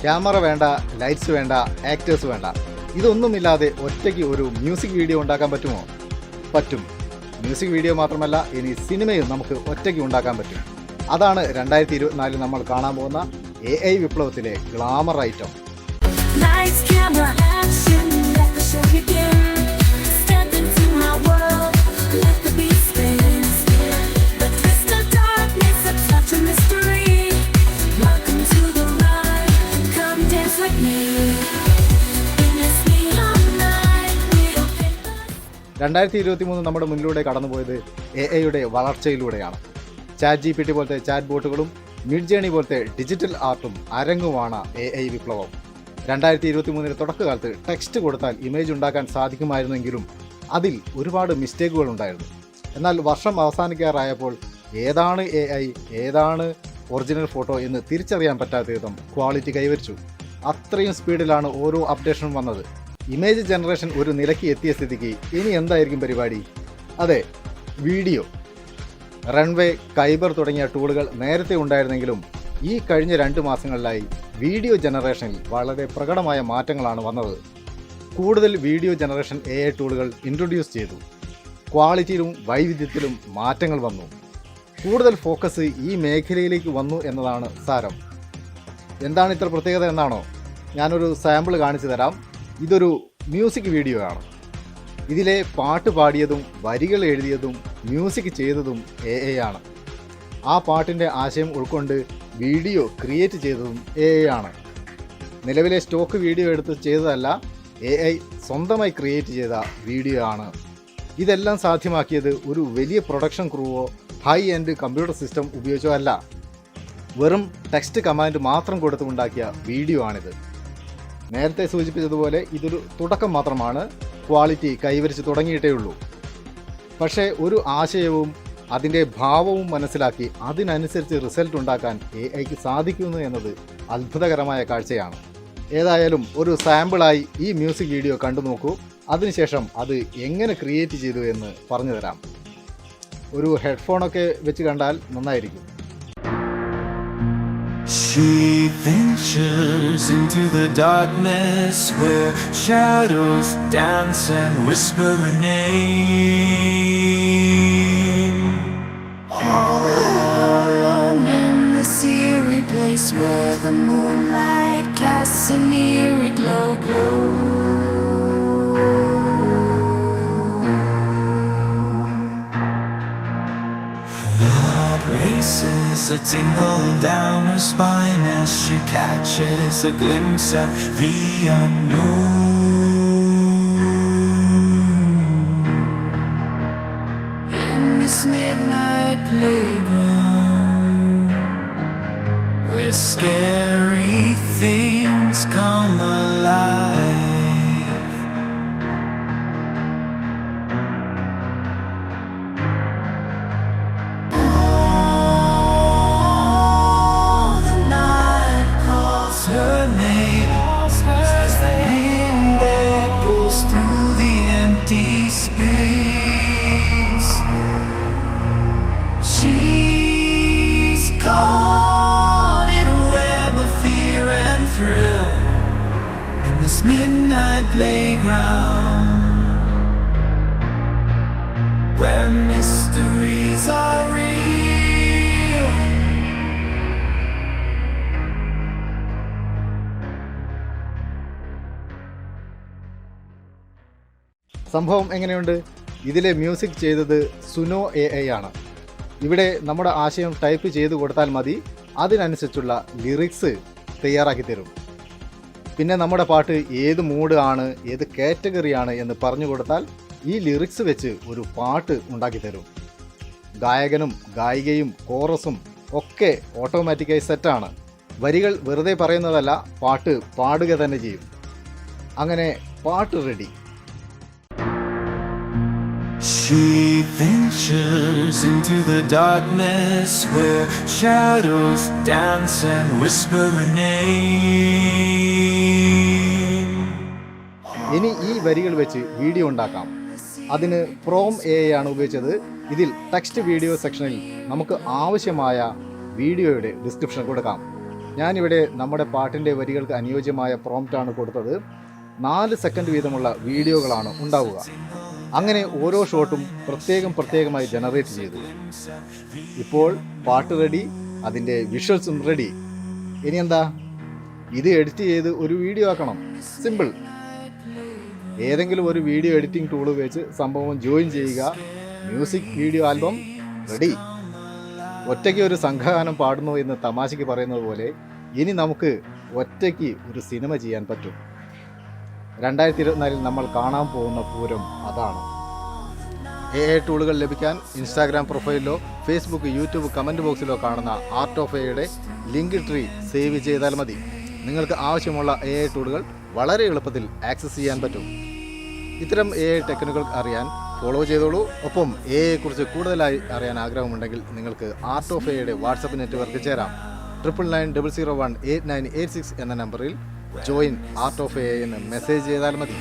Camera വേണ്ട, lights വേണ്ട, actors വേണ്ട. ഇതൊന്നുമില്ലാതെ ഒറ്റയ്ക്ക് ഒരു മ്യൂസിക് വീഡിയോ ഉണ്ടാക്കാൻ പറ്റുമോ? പറ്റും. മ്യൂസിക് വീഡിയോ മാത്രമല്ല, ഇനി സിനിമയും നമുക്ക് ഒറ്റയ്ക്ക് ഉണ്ടാക്കാൻ പറ്റും. അതാണ് 2024 നമ്മൾ കാണാൻ പോകുന്ന AI വിപ്ലവത്തിലെ glamour item. Lights, camera, action, let the show begin. Step into my world, let the beat spin. The twist of darkness, it's such a mystery. Welcome to the ride, come dance with me. In this neon night, we'll take the 2023 നമ്മുടെ മുന്നിലൂടെ കടന്നുപോയത് AI വളർച്ചയിലൂടെയാണ്. ChatGPT പോലത്തെ chat ബോട്ടുകളും Midjourney പോലത്തെ digital ആർട്ടും അരങ്ങുമാണ് AI വിപ്ലവം. 2023 തുടക്കകാലത്ത് text കൊടുത്താൽ image ഉണ്ടാക്കാൻ സാധിക്കുമായിരുന്നെങ്കിലും അതിൽ ഒരുപാട് മിസ്റ്റേക്കുകൾ ഉണ്ടായിരുന്നു. എന്നാൽ വർഷം അവസാനിക്കാറായപ്പോൾ ഏതാണ് AI, ഏതാണ് ഒറിജിനൽ ഫോട്ടോ എന്ന് തിരിച്ചറിയാൻ പറ്റാത്ത വിധം ക്വാളിറ്റി കൈവരിച്ചു. അത്രയും സ്പീഡിലാണ് ഓരോ അപ്ഡേഷനും വന്നത്. ഇമേജ് ജനറേഷൻ ഒരു നിലയ്ക്ക് എത്തിയ സ്ഥിതിക്ക് ഇനി എന്തായിരിക്കും പരിപാടി? അതെ, വീഡിയോ. റൺവേ, കൈബർ തുടങ്ങിയ ടൂളുകൾ നേരത്തെ ഉണ്ടായിരുന്നെങ്കിലും ഈ കഴിഞ്ഞ 2 മാസങ്ങളിലായി വീഡിയോ ജനറേഷനിൽ വളരെ പ്രകടമായ മാറ്റങ്ങളാണ് വന്നത്. കൂടുതൽ വീഡിയോ ജനറേഷൻ AI ടൂളുകൾ ഇൻട്രൊഡ്യൂസ് ചെയ്തു. ക്വാളിറ്റിയിലും വൈവിധ്യത്തിലും മാറ്റങ്ങൾ വന്നു. കൂടുതൽ ഫോക്കസ് ഈ മേഖലയിലേക്ക് വന്നു എന്നതാണ് സാരം. എന്താണ് ഇത്ര പ്രത്യേകത എന്നാണോ? ഞാനൊരു സാമ്പിൾ കാണിച്ചു തരാം. ഇതൊരു മ്യൂസിക് വീഡിയോ ആണ്. ഇതിലെ പാട്ട് പാടിയതും വരികൾ എഴുതിയതും മ്യൂസിക് ചെയ്തതും AI ആണ്. ആ പാട്ടിൻ്റെ ആശയം ഉൾക്കൊണ്ട് വീഡിയോ ക്രിയേറ്റ് ചെയ്തതും AI ആണ്. നിലവിലെ സ്റ്റോക്ക് വീഡിയോ എടുത്ത് ചെയ്തതല്ല, AI സ്വന്തമായി ക്രിയേറ്റ് ചെയ്ത വീഡിയോ ആണ്. ഇതെല്ലാം സാധ്യമാക്കിയത് ഒരു വലിയ പ്രൊഡക്ഷൻ ക്രൂവോ ഹൈ എൻഡ് കമ്പ്യൂട്ടർ സിസ്റ്റം ഉപയോഗിച്ചോ അല്ല. വെറും ടെക്സ്റ്റ് കമാൻഡ് മാത്രം കൊടുത്തുണ്ടാക്കിയ വീഡിയോ ആണിത്. നേരത്തെ സൂചിപ്പിച്ചതുപോലെ ഇതൊരു തുടക്കം മാത്രമാണ്. ക്വാളിറ്റി കൈവരിച്ച് തുടങ്ങിയിട്ടേ ഉള്ളൂ. പക്ഷേ ഒരു ആശയവും അതിൻ്റെ ഭാവവും മനസ്സിലാക്കി അതിനനുസരിച്ച് റിസൾട്ട് ഉണ്ടാക്കാൻ AIക്ക് സാധിക്കുന്നു എന്നത് അത്ഭുതകരമായ കാഴ്ചയാണ്. ഏതായാലും ഒരു സാമ്പിളായി ഈ മ്യൂസിക് വീഡിയോ കണ്ടു നോക്കൂ. അതിനുശേഷം അത് എങ്ങനെ ക്രിയേറ്റ് ചെയ്തു എന്ന് പറഞ്ഞു തരാം. ഒരു ഹെഡ്ഫോണൊക്കെ വെച്ച് കണ്ടാൽ നന്നായിരിക്കും. She ventures into the darkness where shadows dance and whisper her name. all alone in this eerie place where the moonlight casts an eerie glow. Races a tingle down her spine as she catches a glimpse of the unknown. In this midnight playground, Where scary things come alive. all the night calls Her name is the name that goes through the empty space. she's Caught in a web of fear and thrill in this midnight playground where mysteries are real. സംഭവം എങ്ങനെയുണ്ട്? ഇതിലെ music ചെയ്തത് Suno AI ആണ്. ഇവിടെ നമ്മുടെ ആശയം type ചെയ്ത് കൊടുത്താൽ മതി, അതിനനുസരിച്ചുള്ള ലിറിക്സ് തയ്യാറാക്കി തരും. പിന്നെ നമ്മുടെ പാട്ട് ഏത് മൂഡ് ആണ്, ഏത് കാറ്റഗറിയാണ് എന്ന് പറഞ്ഞു കൊടുത്താൽ ഈ ലിറിക്സ് വെച്ച് ഒരു പാട്ട് ഉണ്ടാക്കി തരും. ഗായകനും ഗായികയും കോറസും ഒക്കെ ഓട്ടോമാറ്റിക്കായി സെറ്റാണ്. വരികൾ വെറുതെ പറയുന്നതല്ല, പാട്ട് പാടുക തന്നെ ചെയ്യും. അങ്ങനെ പാട്ട് ready. She ventures into the darkness where shadows dance and whisper her name. ഇനി ഈ വരികൾ വെച്ച് വീഡിയോ ഉണ്ടാക്കാം. അതിന് പ്രോം AI ആണ് ഉപയോഗിച്ചത്. ഇതിൽ ടെക്സ്റ്റ് വീഡിയോ സെക്ഷനിൽ നമുക്ക് ആവശ്യമായ വീഡിയോയുടെ ഡിസ്ക്രിപ്ഷൻ കൊടുക്കാം. ഞാനിവിടെ നമ്മുടെ പാട്ടിൻ്റെ വരികൾക്ക് അനുയോജ്യമായ പ്രോംപ്റ്റാണ് കൊടുത്തത്. 4 സെക്കൻഡ് വീതമുള്ള വീഡിയോകളാണ് ഉണ്ടാവുക. അങ്ങനെ ഓരോ ഷോട്ടും പ്രത്യേകമായി ജനറേറ്റ് ചെയ്തു. ഇപ്പോൾ പാട്ട് റെഡി, അതിൻ്റെ വിഷ്വൽസും റെഡി. ഇനി എന്താ, ഇത് എഡിറ്റ് ചെയ്ത് ഒരു വീഡിയോ ആക്കണം. സിമ്പിൾ. ഏതെങ്കിലും ഒരു വീഡിയോ എഡിറ്റിംഗ് ടൂൾ ഉപയോഗിച്ച് സംഭവം ജോയിൻ ചെയ്യുക. Music video album ready. ഒറ്റയ്ക്ക് ഒരു സംഘഗാനം പാടുന്നു എന്ന് തമാശയ്ക്ക് പറയുന്നത് പോലെ ഇനി നമുക്ക് ഒറ്റയ്ക്ക് ഒരു സിനിമ ചെയ്യാൻ പറ്റും. 2024 നമ്മൾ കാണാൻ പോകുന്ന പൂരം അതാണ്. AI ടൂളുകൾ ലഭിക്കാൻ ഇൻസ്റ്റാഗ്രാം പ്രൊഫൈലിലോ ഫേസ്ബുക്ക്, യൂട്യൂബ് കമൻറ്റ് ബോക്സിലോ കാണുന്ന ആർട്ട് ഓഫ് എയുടെ ലിങ്ക് ട്രീ സേവ് ചെയ്താൽ മതി. നിങ്ങൾക്ക് ആവശ്യമുള്ള AI ടൂളുകൾ വളരെ എളുപ്പത്തിൽ ആക്സസ് ചെയ്യാൻ പറ്റും. ഇത്തരം AI ടെക്നിക്കുകൾ അറിയാൻ ഫോളോ ചെയ്തോളൂ. ഒപ്പം AI കുറിച്ച് കൂടുതലായി അറിയാൻ ആഗ്രഹമുണ്ടെങ്കിൽ നിങ്ങൾക്ക് ആർട്ട് ഓഫ് എയുടെ വാട്സപ്പ് നെറ്റ്വർക്ക് ചേരാം. 9990018986 എന്ന നമ്പറിൽ ജോയിൻ ആർട്ട് ഓഫ് എ എന്ന് മെസ്സേജ് ചെയ്താൽ മതി.